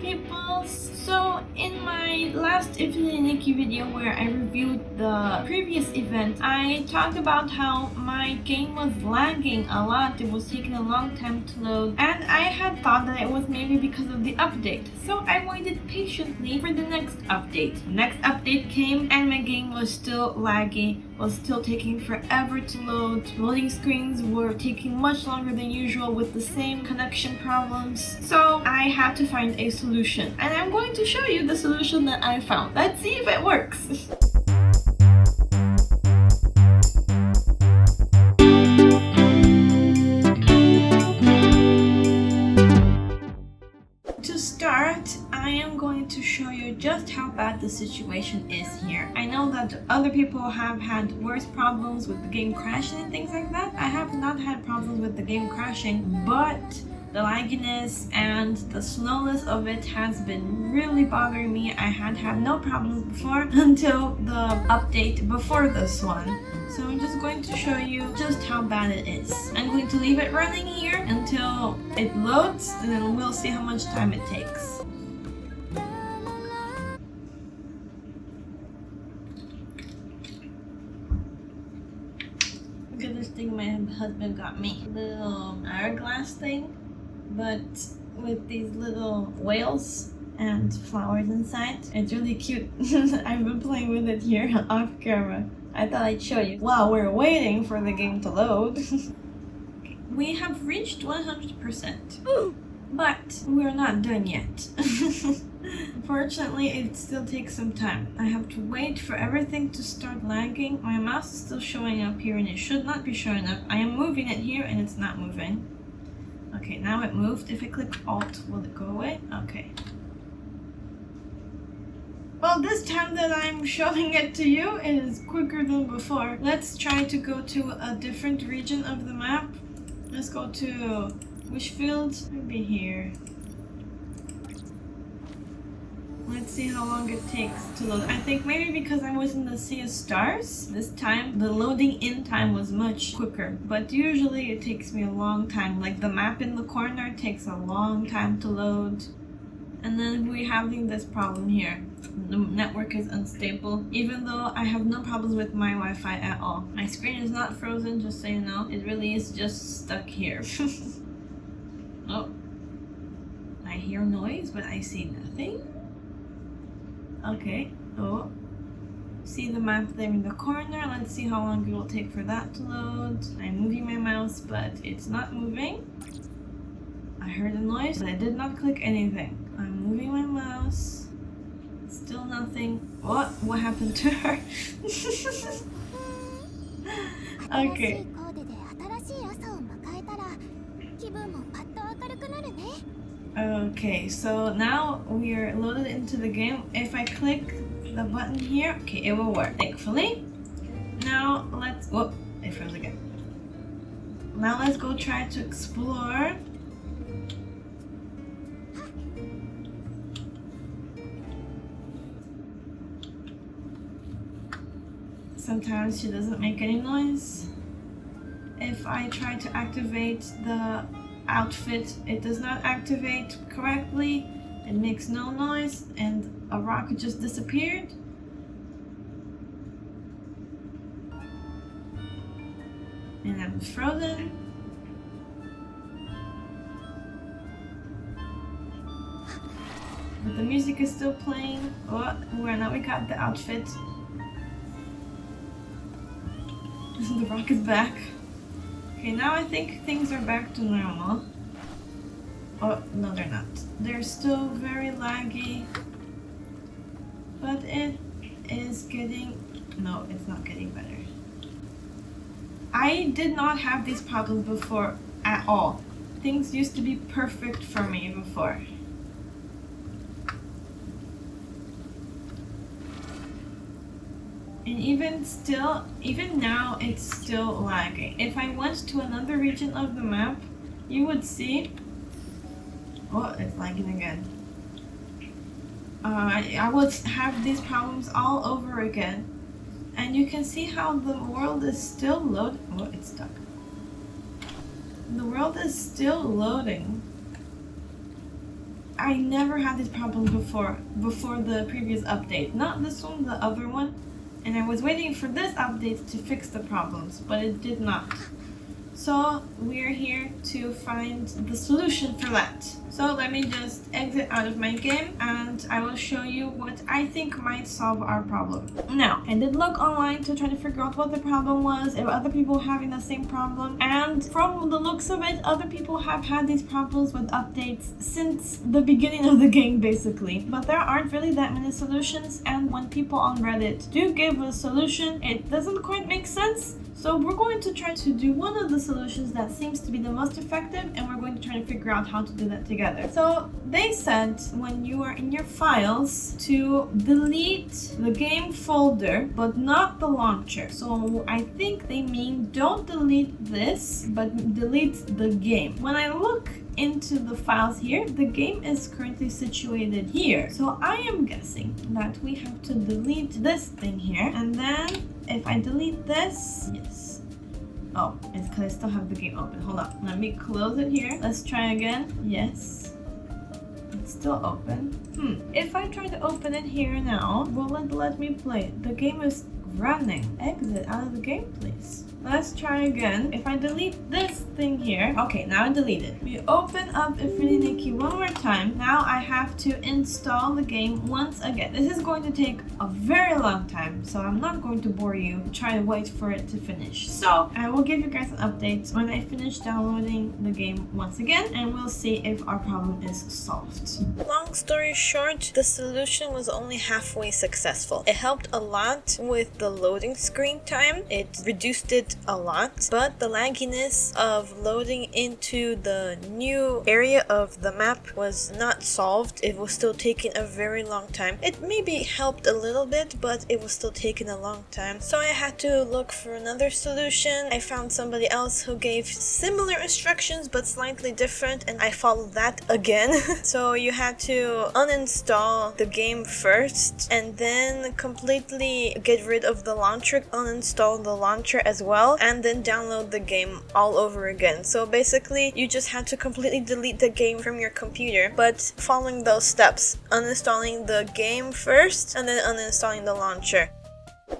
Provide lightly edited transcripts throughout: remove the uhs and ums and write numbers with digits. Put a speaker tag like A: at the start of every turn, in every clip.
A: people. So in my last Nikki video where I reviewed the previous event, I talked about how my game was lagging a lot. It was taking a long time to load, and I had thought that it was maybe because of the update. So I waited patiently for the next update. The next update came and my game was still laggy, was still taking forever to load. Loading screens were taking much longer than usual with the same connection problems. So I had to find a solution, and I'm going to show you the solution that I found. Let's see if it works. To start, I am going to show you just how bad the situation is here. I know that other people have had worse problems with the game crashing and things like that. I have not had problems with the game crashing, but the lagginess and the slowness of it has been really bothering me. I had no problems before until the update before this one. So I'm just going to show you just how bad it is. I'm going to leave it running here until it loads, and then we'll see how much time it takes. Look at this thing my husband got me. Little hourglass thing, but with these little whales and flowers inside. It's really cute. I've been playing with it here off camera. I thought I'd show you while we're waiting for the game to load. We have reached 100%, but we're not done yet. Unfortunately, it still takes some time. I have to wait for everything to start lagging. My mouse is still showing up here and it should not be showing up. I am moving it here and it's not moving. Okay, now it moved. If I click Alt, will it go away? Okay. Well, this time that I'm showing it to you, it is quicker than before. Let's try to go to a different region of the map. Let's go to which field? Maybe here. Let's see how long it takes to load. I think maybe because I was in the Sea of Stars, this time the loading in time was much quicker. But usually it takes me a long time. Like the map in the corner takes a long time to load. And then we're having this problem here. The network is unstable, even though I have no problems with my Wi-Fi at all. My screen is not frozen, just so you know. It really is just stuck here. Oh, I hear noise, but I see nothing. Okay, oh, see the map there in the corner. Let's see how long it will take for that to load. I'm moving my mouse, but it's not moving. I heard a noise, but I did not click anything. I'm moving my mouse. Still nothing. What happened to her? Okay. Okay, so now we are loaded into the game. If I click the button here, okay, it will work, thankfully. Now let's, whoop, it froze again. Now let's go try to explore. Sometimes she doesn't make any noise. If I try to activate the outfit, it does not activate correctly. It makes no noise, and a rock just disappeared. And I'm frozen. But the music is still playing. Oh, now we got the outfit. The rock is back. Okay, now I think things are back to normal. Oh, no they're not. They're still very laggy. But it is getting... No, it's not getting better. I did not have these problems before at all. Things used to be perfect for me before. And even now, it's still lagging. If I went to another region of the map, you would see... Oh, it's lagging again. I would have these problems all over again. And you can see how the world is still loading. Oh, it's stuck. The world is still loading. I never had this problem before the previous update. Not this one, the other one. And I was waiting for this update to fix the problems, but it did not. So we're here to find the solution for that. So let me just exit out of my game and I will show you what I think might solve our problem. Now, I did look online to try to figure out what the problem was, if other people were having the same problem, and from the looks of it, other people have had these problems with updates since the beginning of the game basically. But there aren't really that many solutions, and when people on Reddit do give a solution, it doesn't quite make sense. So we're going to try to do one of the solutions that seems to be the most effective, and we're going to try to figure out how to do that together. So they said when you are in your files to delete the game folder, but not the launcher. So I think they mean don't delete this, but delete the game. When I look into the files here, the game is currently situated here. So I am guessing that we have to delete this thing here, and then if I delete this, yes. Oh, it's because I still have the game open. Hold on, let me close it here. Let's try again. Yes. It's still open. If I try to open it here now, will it let me play? The game is running. Exit out of the game, please. Let's try again. If I delete this thing here, okay, now I delete it. We open up Infinity Nikki one more time. Now I have to install the game once again. This is going to take a very long time, so I'm not going to bore you. Try to wait for it to finish. So I will give you guys an update when I finish downloading the game once again, and we'll see if our problem is solved. Long story short, the solution was only halfway successful. It helped a lot with the loading screen time. It reduced it a lot, but the lagginess of loading into the new area of the map was not solved. It was still taking a very long time. It maybe helped a little bit, but it was still taking a long time. So I had to look for another solution. I found somebody else who gave similar instructions but slightly different, and I followed that again. So you had to uninstall the game first and then completely get rid of the launcher, uninstall the launcher as well, and then download the game all over again. So basically you just had to completely delete the game from your computer, but following those steps, uninstalling the game first and then uninstalling the launcher.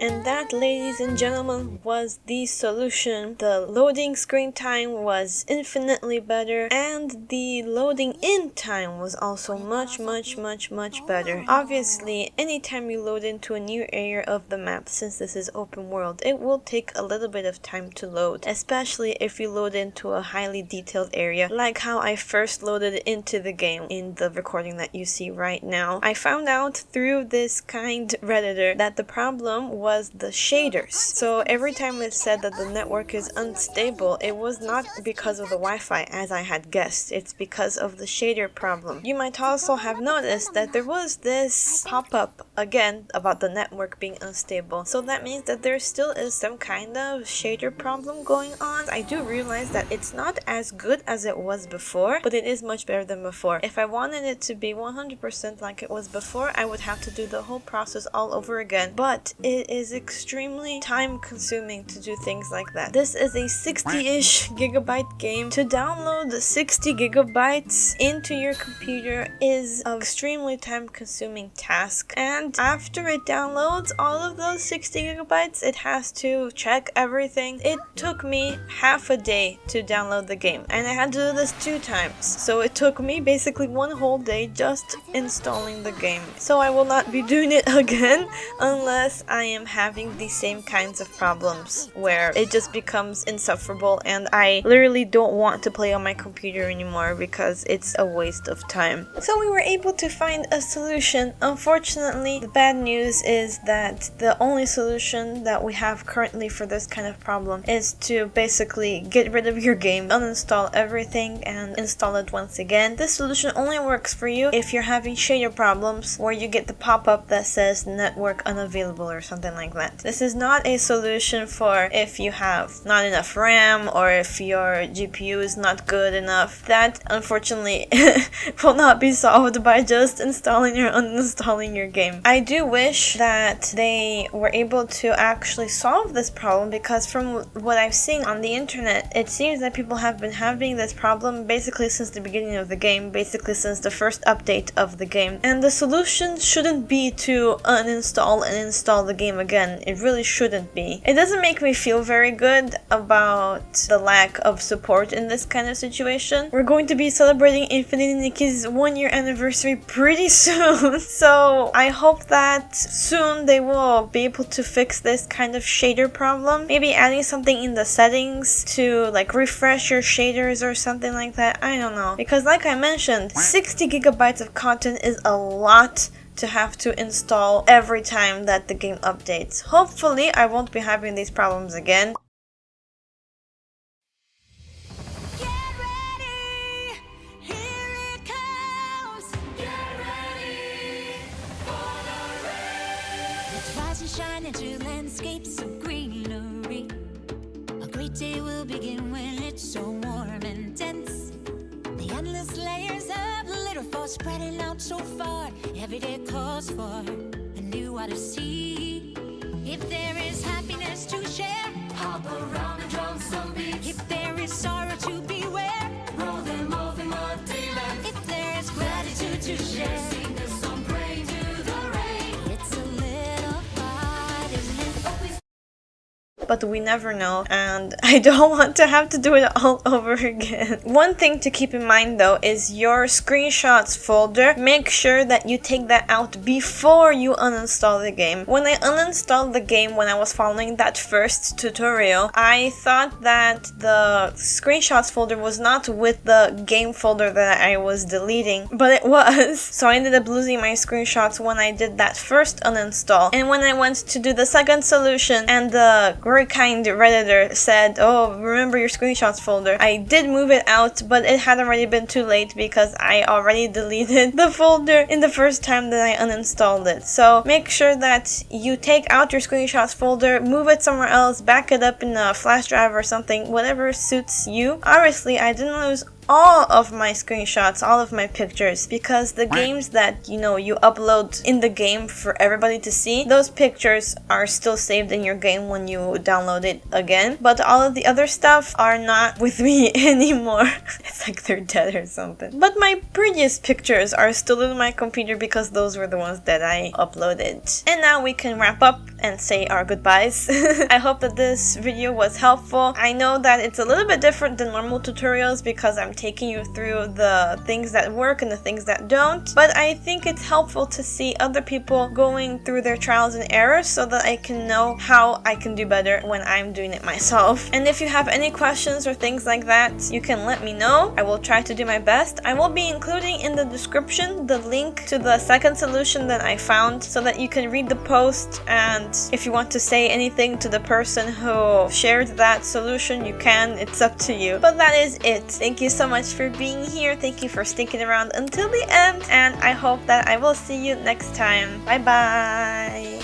A: And that, ladies and gentlemen, was the solution. The loading screen time was infinitely better, and the loading in time was also much better. Obviously, anytime you load into a new area of the map, since this is open world, it will take a little bit of time to load, especially if you load into a highly detailed area, like how I first loaded into the game in the recording that you see right now. I found out through this kind Redditor that the problem was the shaders. So every time it said that the network is unstable, it was not because of the Wi-Fi as I had guessed. It's because of the shader problem. You might also have noticed that there was this pop-up again about the network being unstable. So that means that there still is some kind of shader problem going on. I do realize that it's not as good as it was before, but it is much better than before. If I wanted it to be 100% like it was before, I would have to do the whole process all over again. But it is extremely time consuming to do things like that. This is a 60-ish gigabyte game. To download 60 gigabytes into your computer is an extremely time consuming task, and after it downloads all of those 60 gigabytes, it has to check everything. It took me half a day to download the game, and I had to do this 2 times, so it took me basically 1 whole day just installing the game. So I will not be doing it again unless I am having the same kinds of problems where it just becomes insufferable and I literally don't want to play on my computer anymore because it's a waste of time. So we were able to find a solution. Unfortunately, the bad news is that the only solution that we have currently for this kind of problem is to basically get rid of your game, uninstall everything and install it once again. This solution only works for you if you're having shader problems where you get the pop-up that says network unavailable or something something like that. This is not a solution for if you have not enough RAM or if your GPU is not good enough. That unfortunately will not be solved by just installing or uninstalling your game. I do wish that they were able to actually solve this problem, because from what I've seen on the internet, it seems that people have been having this problem basically since the beginning of the game, basically since the first update of the game. And the solution shouldn't be to uninstall and install the game again. It really shouldn't be. It doesn't make me feel very good about the lack of support in this kind of situation. We're going to be celebrating Infinity Nikki's 1-year anniversary pretty soon. So I hope that soon they will be able to fix this kind of shader problem. Maybe adding something in the settings to like refresh your shaders or something like that. I don't know. Because like I mentioned, 60 gigabytes of content is a lot to have to install every time that the game updates. Hopefully I won't be having these problems again.
B: Shine into landscapes of greenery. A great day will begin when it's so warm and dense. The endless layers of litter fall spreading out so far. Every day calls for a new odyssey. If there is happiness to share, hop around and drown some beats. If there is sorrow to beware, roll them off in muddy lands. If there is gratitude to share, sing a song, pray to the rain. It's a little hard, isn't it?
A: But we never know, and I don't want to have to do it all over again. One thing to keep in mind though is your screenshots folder. Make sure that you take that out before you uninstall the game. When I uninstalled the game, when I was following that first tutorial, I thought that the screenshots folder was not with the game folder that I was deleting, but it was. So I ended up losing my screenshots when I did that first uninstall. And when I went to do the second solution, and the very kind Redditor said, oh, remember your screenshots folder, I did move it out, but it had already been too late because I already deleted the folder in the first time that I uninstalled it. So make sure that you take out your screenshots folder, move it somewhere else, back it up in a flash drive or something, whatever suits you. Obviously, I didn't lose all of my screenshots, all of my pictures, because the games that you upload in the game for everybody to see, those pictures are still saved in your game when you download it again, but all of the other stuff are not with me anymore. It's like they're dead or something. But my previous pictures are still in my computer because those were the ones that I uploaded. And now we can wrap up and say our goodbyes. I hope that this video was helpful. I know that it's a little bit different than normal tutorials because I'm taking you through the things that work and the things that don't, but I think it's helpful to see other people going through their trials and errors so that I can know how I can do better when I'm doing it myself. And if you have any questions or things like that, you can let me know. I will try to do my best. I will be including in the description the link to the second solution that I found so that you can read the post, and if you want to say anything to the person who shared that solution, you can. It's up to you. But that is it. Thank you so much for being here. Thank you for sticking around until the end, and I hope that I will see you next time. Bye bye.